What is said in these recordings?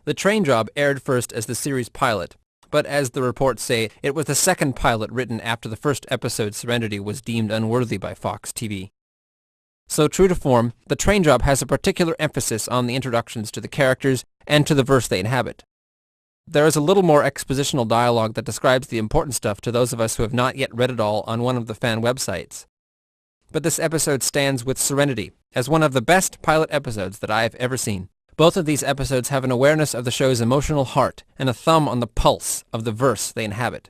The train job aired first as the series pilot, but as the reports say, it was the second pilot written after the first episode, Serenity, was deemed unworthy by Fox TV. So true to form, the train job has a particular emphasis on the introductions to the characters and to the verse they inhabit. There is a little more expositional dialogue that describes the important stuff to those of us who have not yet read it all on one of the fan websites. But this episode stands with Serenity as one of the best pilot episodes that I have ever seen. Both of these episodes have an awareness of the show's emotional heart and a thumb on the pulse of the verse they inhabit.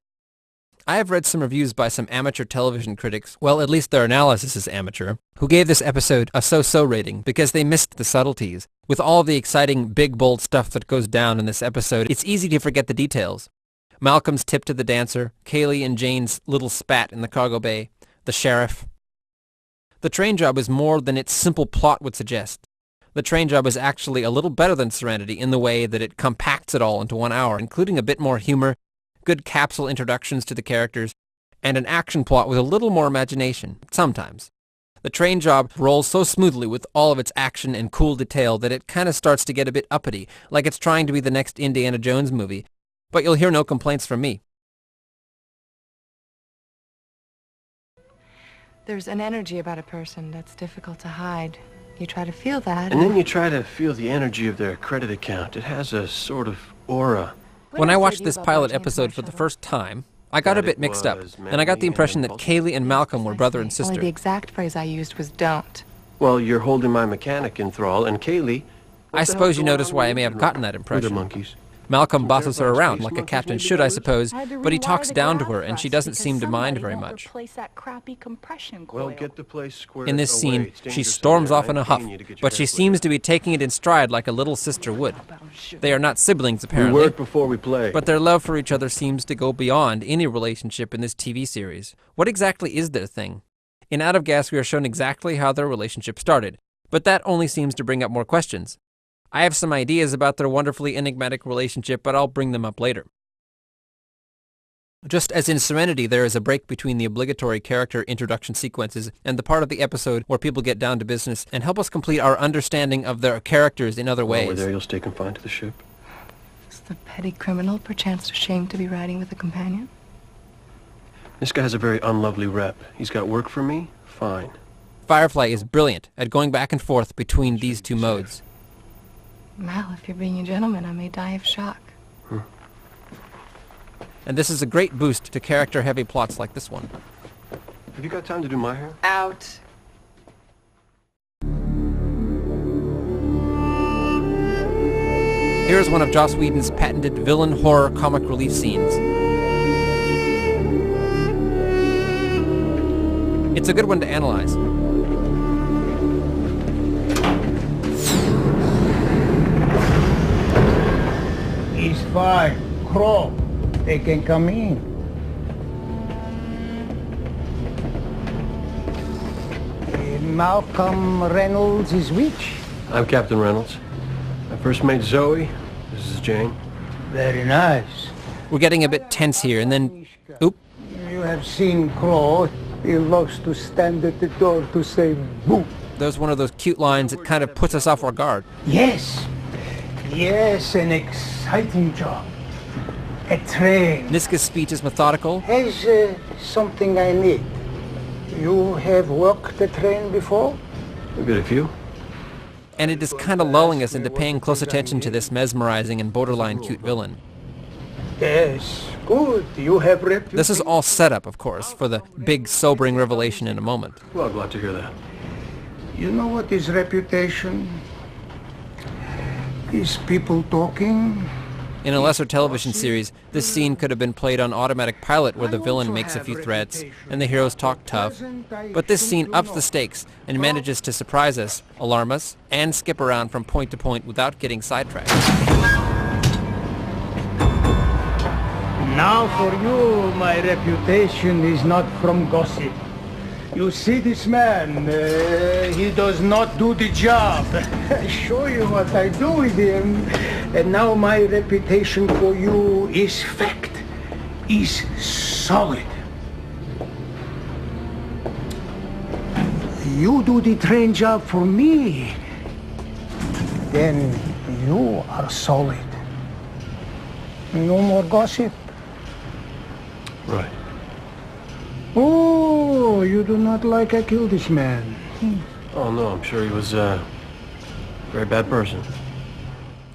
I have read some reviews by some amateur television critics, well, at least their analysis is amateur, who gave this episode a so-so rating because they missed the subtleties. With all the exciting, big, bold stuff that goes down in this episode, it's easy to forget the details. Malcolm's tip to the dancer, Kaylee and Jane's little spat in the cargo bay, the sheriff. The train job is more than its simple plot would suggest. The train job is actually a little better than Serenity in the way that it compacts it all into 1 hour, including a bit more humor, good capsule introductions to the characters, and an action plot with a little more imagination, sometimes. The train job rolls so smoothly with all of its action and cool detail that it kind of starts to get a bit uppity, like it's trying to be the next Indiana Jones movie, but you'll hear no complaints from me. There's an energy about a person that's difficult to hide. You try to feel that. And then you try to feel the energy of their credit account. It has a sort of aura. When I watched this pilot episode for the first time, I got a bit mixed up, and I got the impression that Kaylee and Malcolm were brother and sister. Only the exact phrase I used was don't. Well, you're holding my mechanic in thrall, and Kaylee... I suppose you notice why I may have gotten that impression. Monkeys. Malcolm bosses her around like a captain should, I suppose, but he talks down to her and she doesn't seem to mind very much. Well, get the place squared In this scene, she storms off in a huff, but she seems to be taking it in stride like a little sister would. They are not siblings, apparently, we work before we play. But their love for each other seems to go beyond any relationship in this TV series. What exactly is their thing? In Out of Gas, we are shown exactly how their relationship started, but that only seems to bring up more questions. I have some ideas about their wonderfully enigmatic relationship, but I'll bring them up later. Just as in Serenity, there is a break between the obligatory character introduction sequences and the part of the episode where people get down to business and help us complete our understanding of their characters in other ways. While we're there, you'll stay confined to the ship. Is the petty criminal perchance ashamed to be riding with a companion? This guy has a very unlovely rep. He's got work for me? Fine. Firefly is brilliant at going back and forth between these two modes. Mal, if you're being a gentleman, I may die of shock. And this is a great boost to character-heavy plots like this one. Have you got time to do my hair? Out. Here's one of Joss Whedon's patented villain horror comic relief scenes. It's a good one to analyze. It's fine. Crow. They can come in. Malcolm Reynolds is which? I'm Captain Reynolds. My first mate Zoe. This is Jane. Very nice. We're getting a bit tense here, and then... Oop. You have seen Crow. He loves to stand at the door to say boo. There's one of those cute lines that kind of puts us off our guard. Yes. Yes, an exciting job. A train. Niska's speech is methodical. Has something I need. You have worked the train before? A bit of you. And it is kind of lulling us into paying close attention to this mesmerizing and borderline cute villain. Yes, good. You have reputation. This is all set up, of course, for the big sobering revelation in a moment. Well, glad to hear that. You know what is reputation? Is people talking? In a lesser television series, this scene could have been played on automatic pilot where the villain makes a few threats and the heroes talk tough. But this scene ups the stakes and manages to surprise us, alarm us, and skip around from point to point without getting sidetracked. Now for you, my reputation is not from gossip. You see this man, he does not do the job. I show you what I do with him. And now my reputation for you is fact, is solid. You do the train job for me, then you are solid. No more gossip. Right. Oh, you do not like I killed this man. Oh, no, I'm sure he was a very bad person.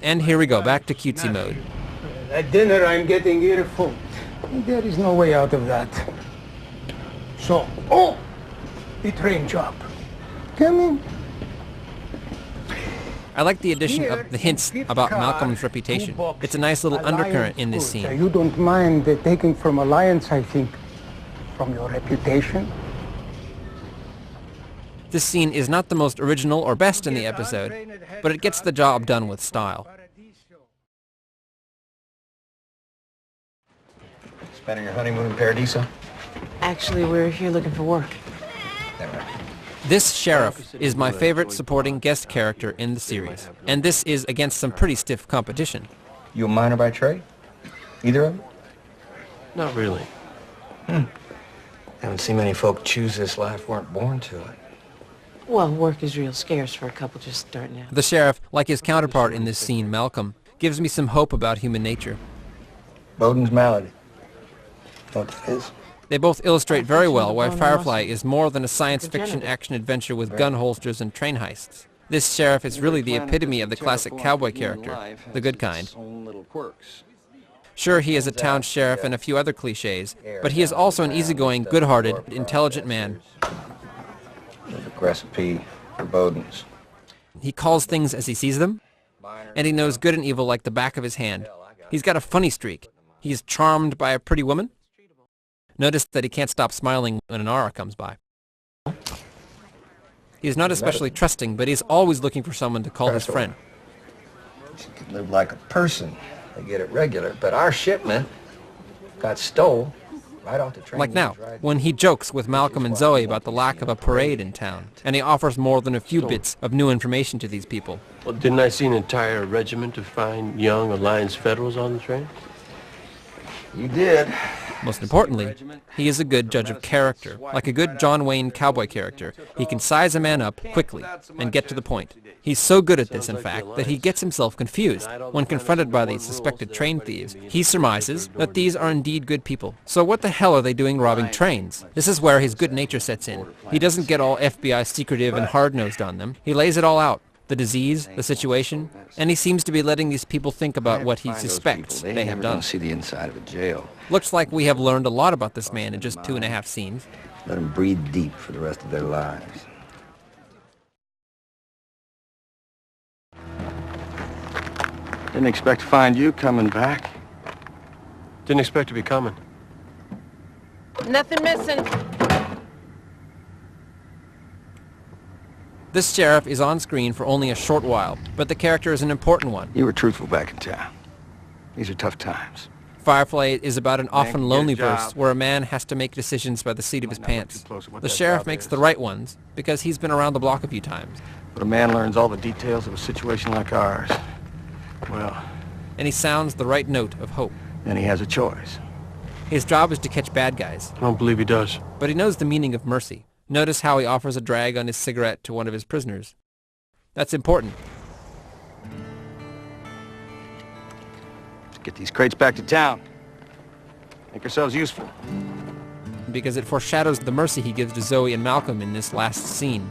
And here we go, back to cutesy mode. At dinner, I'm getting earful. There is no way out of that. So, the train job. Come in. I like the addition of the hints about Malcolm's reputation. It's a nice little undercurrent in this scene. You don't mind taking from Alliance, I think, from your reputation? This scene is not the most original or best in the episode, but it gets the job done with style. Spending your honeymoon in Paradiso? Actually, we're here looking for work. This sheriff is my favorite supporting guest character in the series, and this is against some pretty stiff competition. You a miner by trade? Either of them? Not really. Haven't seen many folk choose this life, weren't born to it. Well, work is real scarce for a couple just starting out. The sheriff, like his counterpart in this scene, Malcolm, gives me some hope about human nature. Bowden's malady. Know what that is? They both illustrate very well why Firefly is more than a science fiction action-adventure with gun holsters and train heists. This sheriff is really the epitome of the classic cowboy character, the good kind. Sure, he is a town sheriff and a few other cliches, but he is also an easygoing, good-hearted, intelligent man. There's a recipe for Bowden's. He calls things as he sees them, and he knows good and evil like the back of his hand. He's got a funny streak. He's charmed by a pretty woman. Notice that he can't stop smiling when an aura comes by. He is not especially trusting, but he's always looking for someone to call his friend. She could live like a person. They get it regular, but our shipment got stole right off the train. Like now, when he jokes with Malcolm and Zoe about the lack of a parade in town, and he offers more than a few bits of new information to these people. Well, didn't I see an entire regiment of fine young Alliance Federals on the train? You did. Most importantly, he is a good judge of character. Like a good John Wayne cowboy character, he can size a man up quickly and get to the point. He's so good at this, in fact, that he gets himself confused. When confronted by these suspected train thieves, he surmises that these are indeed good people. So what the hell are they doing robbing trains? This is where his good nature sets in. He doesn't get all FBI secretive and hard-nosed on them. He lays it all out. The disease, the situation, and he seems to be letting these people think about what he suspects they have done. See the inside of a jail. Looks like we have learned a lot about this man in just 2.5 scenes. Let them breathe deep for the rest of their lives. Didn't expect to find you coming back. Didn't expect to be coming. Nothing missing. This sheriff is on screen for only a short while, but the character is an important one. You were truthful back in town. These are tough times. Firefly is about an often get a lonely job. verse where a man has to make decisions by the seat of his Might not look pants. too close at what The that sheriff job makes is. the right ones because he's been around the block a few times, But a man learns all the details of a situation like ours. Well, and he sounds the right note of hope. then he has a choice. His job is to catch bad guys, I don't believe he does. but he knows the meaning of mercy. Notice how he offers a drag on his cigarette to one of his prisoners. That's important. Let's get these crates back to town. Make ourselves useful. Because it foreshadows the mercy he gives to Zoe and Malcolm in this last scene.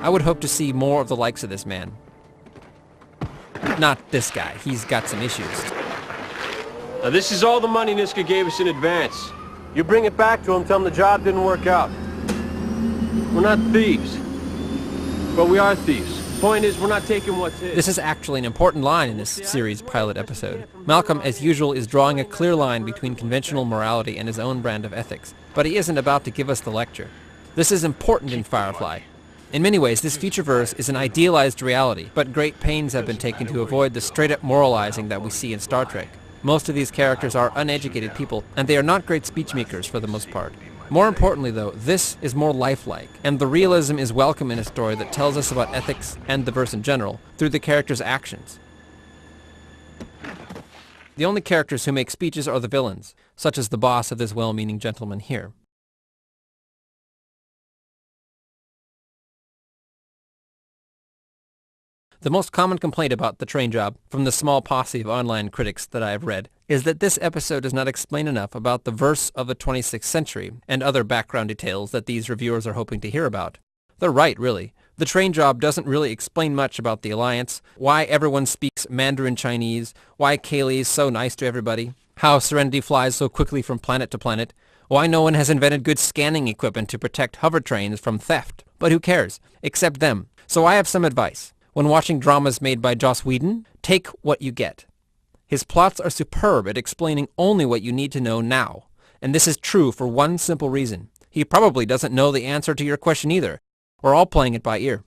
I would hope to see more of the likes of this man. Not this guy. He's got some issues. Now, this is all the money Niska gave us in advance. You bring it back to him, tell him the job didn't work out. We're not thieves. But we are thieves. Point is, we're not taking what's his. This is actually an important line in this series' pilot episode. Malcolm, as usual, is drawing a clear line between conventional morality and his own brand of ethics. But he isn't about to give us the lecture. This is important in Firefly. In many ways, this feature verse is an idealized reality, but great pains have been taken to avoid the straight-up moralizing that we see in Star Trek. Most of these characters are uneducated people, and they are not great speechmakers for the most part. More importantly, though, this is more lifelike, and the realism is welcome in a story that tells us about ethics and the verse in general through the characters' actions. The only characters who make speeches are the villains, such as the boss of this well-meaning gentleman here. The most common complaint about The Train Job from the small posse of online critics that I have read is that this episode does not explain enough about the verse of the 26th century and other background details that these reviewers are hoping to hear about. They're right, really. The Train Job doesn't really explain much about the Alliance, why everyone speaks Mandarin Chinese, why Kaylee is so nice to everybody, how Serenity flies so quickly from planet to planet, why no one has invented good scanning equipment to protect hover trains from theft. But who cares? Except them. So I have some advice. When watching dramas made by Joss Whedon, take what you get. His plots are superb at explaining only what you need to know now. And this is true for one simple reason. He probably doesn't know the answer to your question either. We're all playing it by ear.